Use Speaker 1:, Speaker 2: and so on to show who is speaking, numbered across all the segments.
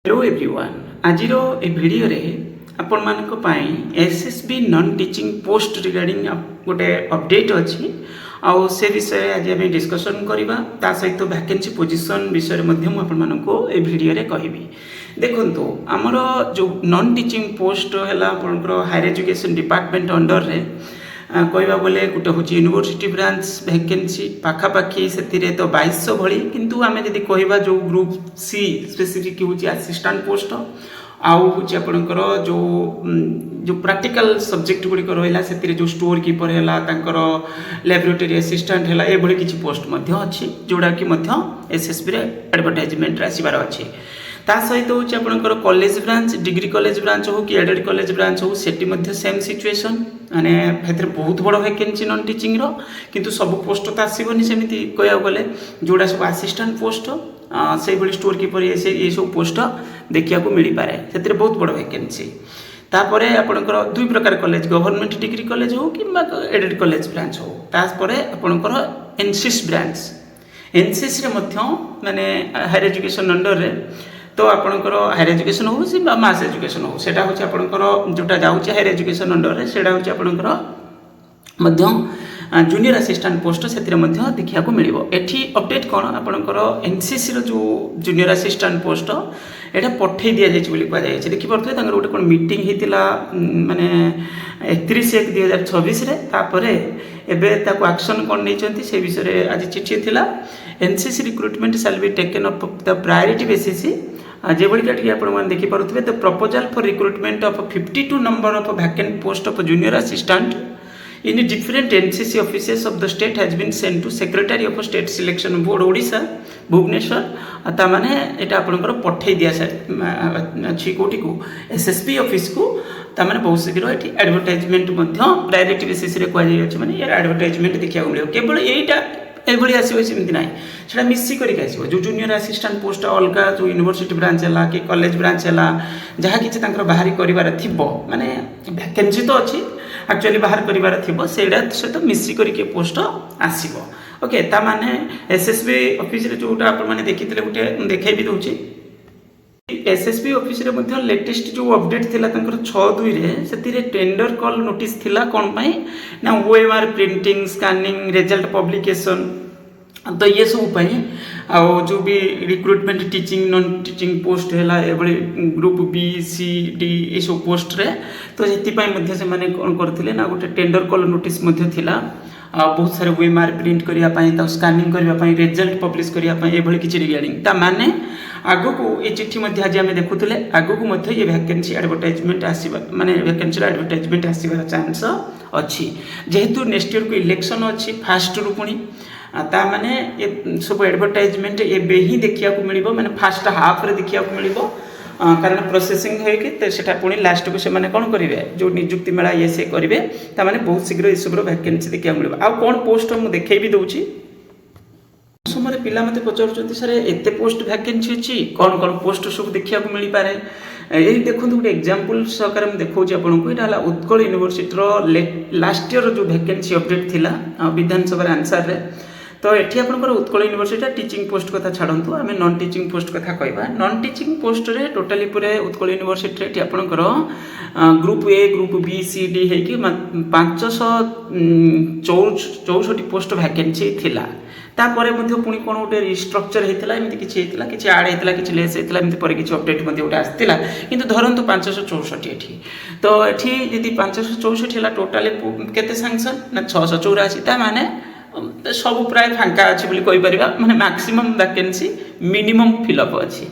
Speaker 1: Hello everyone आज ए video रे आपण मानक पाई SSB non teaching post regarding गोटे अपडेट अच्छी आउ से विषय आज आम डिस्कसन करवा ता सहित वैकेंसी पोजीशन विषय में आपण मानक ए वीडियो रे कहबी। देखंतु आमर जो नॉन टीचिंग पोस्ट है हायर एजुकेशन डिपार्टमेंट अंडर रे कहवा बोले गोटे हूँ यूनिवर्सिटी ब्रांच वैकेंसी पाखापाखि से तो 2200 भली किंतु आम जदि कहवा जो ग्रुप सी स्पेसिफिक हूँ असिस्टेंट पोस्ट आउ हूँ आपणकर जो जो प्रैक्टिकल सब्जेक्ट गुड़िक रहा से जो स्टोर कीपर है लैबोरेटरी असिस्टेंट है ये किसी पोस्ट अच्छी जोड़ा कि एसएसबी एडवर्टाइजमेंट आसबार अच्छी ता सहित हूँ आपंकर college branch degree college branch हो कि एडेड कॉलेज ब्रांच हो सेठी सेम सिचुएशन माने बहुत बड़ वैकेंसी नॉन टीचिंग रो किंतु सब पोस्ट तो आसबनी सेमती कह गले जोड़ा सब असिस्टेंट पोस्ट से भाई स्टोर कीपर ये सब पोस्ट देखा मिल पाए से बहुत बड़ वैकेंसी तापर आपंकर दुई प्रकार कॉलेज गवर्नमेंट डिग्री कॉलेज हो कि एडेड कॉलेज ब्रांच हो तापर आपंकर एनसीसी ब्रांच एनसीसी माने हायर एजुकेशन अंडर रे तो आपणकर हायर एजुकेशन हो कि मास एजुकेशन हो सेटा हूँ आपणकर जोटा जाऊँच हायर एजुकेशन अंडर रे सेटा हूँ आपणकर जूनियर असिस्टेंट पोस्ट से देखा मिल एटी अपडेट कौन आपणकर एनसीसी जो जूनियर असिस्टेंट पोस्ट यहाँ पठे दि जाए कहुए देखिपे गोटे कौन मीटिंग होता माने 31/1/2026 तापर एवं एक्शन कौन नहीं से विषय आज चिठी थिला NCC recruitment shall be taken up the priority basis जो भाई आप देखिपे the proposal for recruitment of 52 number of vacant post of junior assistant in different NCC offices of the state has been sent to Secretary of State Selection Board Odisha Bhubaneswar ताने यहाँ आपंकर पठे दि अच्छी कौटी को SSB office को ताने बहुत शीघ्र ये एडवर्टाइजमेंट प्रायोरिटी बेसिस कहुई मैंने यार एडवर्टाइजमेंट देखा मिले केवल यहीटा ये आसमती ना से मिसिक आसो जो जूनियर असिस्टेंट पोस्ट अलग जो यूनिवर्सिटी ब्रांच है कि कॉलेज ब्रांच है जहाँ कि बाहरी कर माने वैकेंसी तो अच्छी एक्चुअली बाहर कर सहित मिसिक पोस्ट आसो ओके ता माने एसएसबी ऑफिस रे जोटा आप मैंने देखी गोटे देखा भी दूसरी एसएसबी ऑफिस रे लेटेस्ट जो अपडेट थिला 6/2 से टेंडर कॉल नोटिस थिला कौन पाई ना OMR printing scanning result publication तो ये सब आउ जो भी recruitment teaching non teaching post है ये ग्रुप बी सी डी ये सब पोस्ट रे तो से से माने कौन करथिले ना गोटे टेंडर कॉल नोटिस थिला बहुत सारे ओएमआर प्रिंट करने स्कैनिंग करने रिजल्ट पब्लिश करने ये किसी रिगार्डिंग ता माने आगु को ये चिट्ठी आज आम देखुले आगु को ये वैकेंसी एडवर्टाइजमेंट आसवा माने वैकेंसी एडवर्टाइजमेंट आसबार चांस अच्छी जेहेतु नेक्स्ट ईयर को इलेक्शन अच्छी फास्ट रू पुणी ता माने ये सब एडवर्टाइजमेंट एबे ही देखा मिल माने फास्ट हाफ रे देखा मिल कारण प्रोसेसिंग होटा पुणी लास्ट को से कौन करेंगे जो निजुक्ति मेला ये से करेंगे ताने बहुत शीघ्र ये सब वैकेंसी देखा मिल आउ कौन पोस्ट मुझे देखे भी दूसरी समय पिला मत पचार सर एत पोस्ट वैकेंसी अच्छी कौन कौन पोस्ट सब देखा मिल पाए यही देखो गोटे एग्जांपल सहकार देखा आपको यहाँ उत्कल यूनिवर्सिटी लास्ट ईयर जो वैकेंसी अपडेट थिला विधानसभा आंसर रे तो ये आपंकर उत्कल यूनिवर्सिटी टीचिंग पोस्ट कथा छाड़ू आम नॉन टीचिंग पोस्ट कथा कहवा नॉन टीचिंग पोस्ट रे टोटाली पूरे उत्कल यूनिवर्सिटी ये आपंकर group A group B C D है 564 पोस्ट वैकेंसी थिला तापर पुणी कौन गोटे रिस्ट्रक्चर होता है किसी आड होता कि लेस होता है पर किसी अपडेट गोटे आसाला कि धरतु 564 ये तो ये जब 564 है टोटाली केते सैंक्शन ना 684 माने सब प्राय फांका अच्छी कहीपर माने मैक्सिमम वैकेंसी मिनिमम फिलअप अच्छी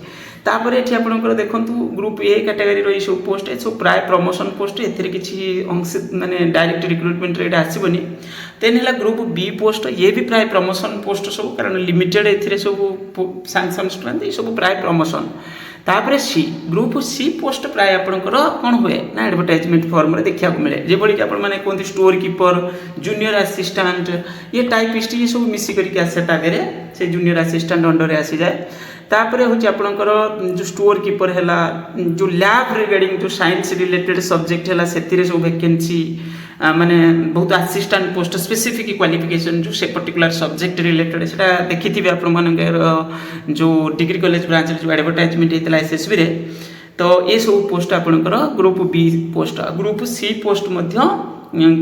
Speaker 1: तापर ये आपंकर देखूँ ग्रुप ए कैटेगरी सब पोस्ट ये सब प्राय प्रमोशन पोस्ट ए किसी अंश माने डायरेक्ट रिक्रुटमेंट रेट आसबनी देन है ग्रुप बी पोस्ट ये भी प्राय प्रमोशन पोस्ट सब कारण लिमिटेड ए सब सैंक्शन ये सब प्राय प्रमोशन तापर सी ग्रुप सी पोस्ट प्राय आपंकर कौन हुए ना एडवर्टाइजमेंट फॉर्म रे देखा मिले जो कि आपने कहते स्टोर कीपर जूनियर असिस्टेंट ये टाइपिस्ट ये सब मिसिक आसे तागे से जूनियर असिस्टेंट अंडर आसी जाए तापर हूँ आपंकर जो स्टोर कीपर है जो लैब रिगार्डिंग जो साइंस रिलेटेड सब्जेक्ट है से सब वैकेंसी माने बहुत असिस्टेंट पोस्ट स्पेसिफिक क्वालिफिकेशन जो से पर्टिकुलर सब्जेक्ट रिलेटेड सेटा देखिथिबे आपण मानकर जो डिग्री कॉलेज ब्रांच जो एडवर्टाइजमेंट हेतला एसएसबी रे तो ये सब पोस्ट आपणकर group B post group C post मध्य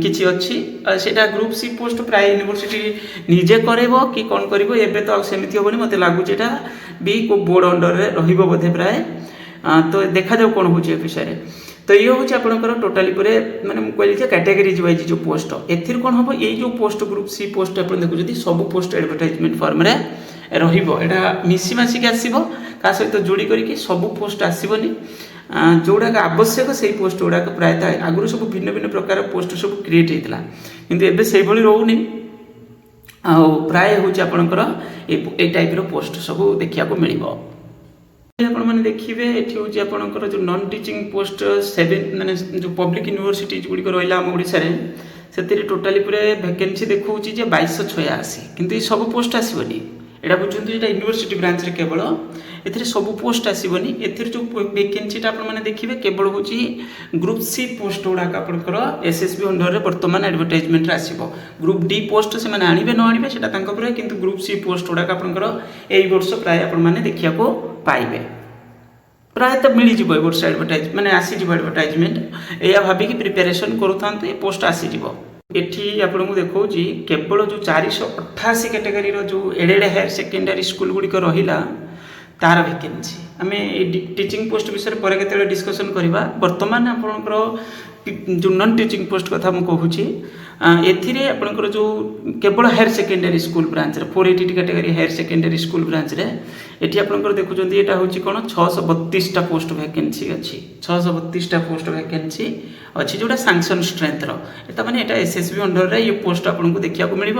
Speaker 1: किछि अछि सेटा ग्रुप सी पोस्ट प्राय यूनिवर्सिटी निजे करेबो कि कोन करिवो एबे तो सेमिति होबनी मते लागु जेटा बी को बोर्ड अंडर रे रहिबो बोधे प्राय तो देखा जाऊ कोन होछि विषय रे तो ये हूँ आपंकर टोटाली मैंने कहली कैटेगरीज वाइज जो पोस्ट एथि कौन हम ये जो पोस्ट ग्रुप सी पोस्ट आप देखुं सब पोस्ट एडवर्टाइजमेंट फॉर्म रे रहा मिसीमासिक आसो का सहित जोड़ी करके सब पोस्ट आसबनी जोड़ाक आवश्यक से पोस्ट गुड़ाक प्रायतः आगुरी सब भिन्न भिन्न प्रकार पोस्ट सब क्रिएट होता किंतु एबे से भली रोनी प्राय हूँ आपंकर ये टाइप पोस्ट सब देखा मिल आपण मैंने देखिए ये हूँ आपंकर जो नॉन टीचिंग पोस्ट 7 माने जो पब्लिक यूनिवर्सिटीज गुड़िक रहा आम ओडिशा रे से टोटाली वैकेंसी देखा 2286 किंतु ये सब पोस्ट आसबनी एटा बुझुंतु एटा यूनिवर्सिटी ब्रांच रे केवल एथिरे सब पोस्ट आसबनी एथिरे जो वैकेंसी आपण माने देखिबे केवल होची ग्रुप सी पोस्ट गुड़ाक आपनकर एसएसबी अंडर रे वर्तमान एडवर्टाइजमेंट रे आसीबो ग्रुप डी पोस्ट से माने आनिबे न आनिबे सेटा तांको पर किंतु ग्रुप सी पोस्ट गुड़ाक आपनकर एई वर्ष प्राय आपण माने देखिया को पाइबे प्राय तो मिल जीव वर्ष एडवर्टाइज माने आसी जीव एडवर्टाइजमेंट या भाबिकी प्रिपरेशन करूथांतु ए पोस्ट आसी जीव एठी आपको देखा केवल जो 488 कैटेगरी जो एडेड हायर सेकेंडरी स्कूल गुड़िक रहा तार वैकेंसी आम टीचिंग पोस्ट विषय पर केते डिस्कसन करवा बर्तमान आपंकर जो नॉन टीचिंग पोस्ट कथा मुझे कहूँ एथिरे आपंकर जो केवल हायर सेकेंडरी स्कूल ब्रांच रे 480 category higher secondary school branch रे एठी आपंकर देखुं यहाँ हूँ कौन 632टा पोस्ट वैकेंसी अच्छी 632टा पोस्ट वैकेंसी अच्छी जोटा सांक्शन स्ट्रेंथ रो माने एटा एसएसबी अंडर रे ये पोस्ट आपको देखा मिल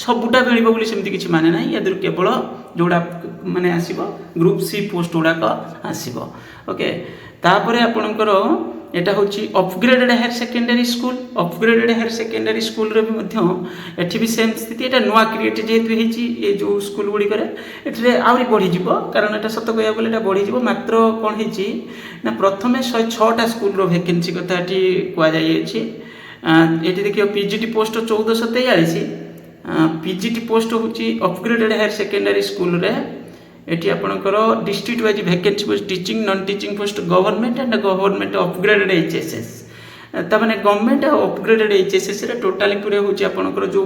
Speaker 1: सबूटा मिले सेमती किसी माने ना या केवल जोड़ा माने आसीबो ग्रुप सी पोस्ट गुड़ाक आसीबो ओके तापरे आपणकर एटा होची upgraded higher secondary school upgraded higher secondary school रे भी एठी भी सेम स्थिति एटा नुआ क्रिएट जेहेतु होईची ये जो स्कूल गुड़ी करे एठरे आउरी बढ़ी जिवो कारण एटा सत कहया बोले एटा बढ़ी जिवो मात्र कोन होईची ना प्रथमे 106टा स्कूल रो वैकेंसी कथा एठी कुआ जाई अछि एठी देखियो पीजीटी पोस्ट 1443 पीजीटी पोस्ट होची अपग्रेडेड हायर सेकेंडरी स्कूल रे एटी आपणकर district wise vacancy post teaching non teaching post government and government upgraded HSS तमाने गवर्नमेंट अपग्रेडेड एचएसएस रे टोटाली पूरे होची आपणकर जो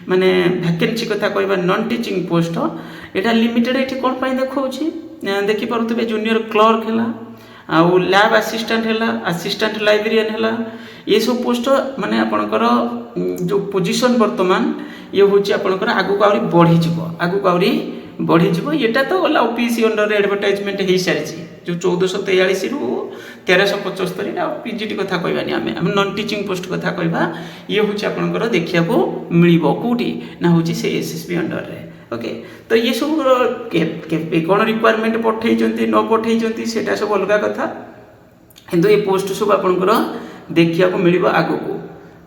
Speaker 1: माने वैकेंसी कथा कहबा नॉन टीचिंग पोस्ट एटा लिमिटेड एटी कोन पई देखौची देखि परतबे जूनियर क्लर्क हैला आ लैब असिस्टेंट हैला असिस्टेंट लाइब्रेरियन हैला ये सब पोस्ट माने आपणकर जो पोजीशन वर्तमान ये होची आपणकर आगु को आउरी बढ़ी जिवो आगु को आउरी बढ़ी जीव ये तो गला ओपीसी अंडर एडवर्टाइजमेंट हो सारी जो 1443 रु 1375 पीजीटी कथा कहबानी आम नॉन टीचिंग पोस्ट कथा कहबा ये हूँ आपंकर देखा मिल कौटी ना हूँ से एसएसबी अंडर रे ओके तो ये सब कौन रिक्वायरमेंट पठे न पठे सेटा सब अलग कथा किंतु ये पोस्ट सब आपंकर देखा मिल आग को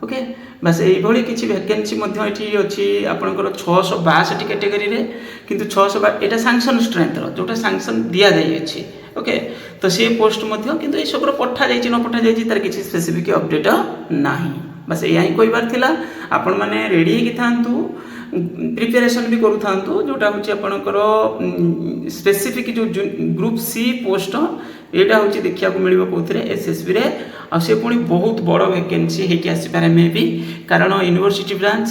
Speaker 1: ओके बस ये किसी वैकेंसी अच्छी आपंकर 662 कैटेगरी रे किंतु 662 एटा सांक्शन स्ट्रेंथ जोटा सांक्शन दि जाइए ओके तो से पोस्ट किंतु ये सब पठा जाइए न पठा जाइए तार किसी स्पेसिफिक अपडेट ना बस या ही कहबार थिला आपण माने रेडी होगी थांतु प्रिपेरेशन भी करू थांतु जोटा हूँ आपणकर स्पेसिफिक जो ग्रुप सी पोस्ट यहाँ हूँ देखा मिल कौन एसएसबी रे से पुणी बहुत बड़ वैकेंसी होगी आसपारे मे भी कारण university branch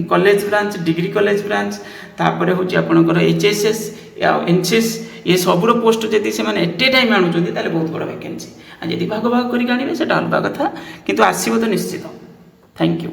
Speaker 1: college branch degree college branch तापर हूँ आपणकर एचएसएस या एनसीएस ये सबूर पोस्ट जदि से एट ए टाइम आणुचंती ताले बहुत बड़ वैकेंसी आ जदि भाग भाग करके आनिबे सेटा अलग कथा किंतु आसीबो तो निश्चित थैंक यू।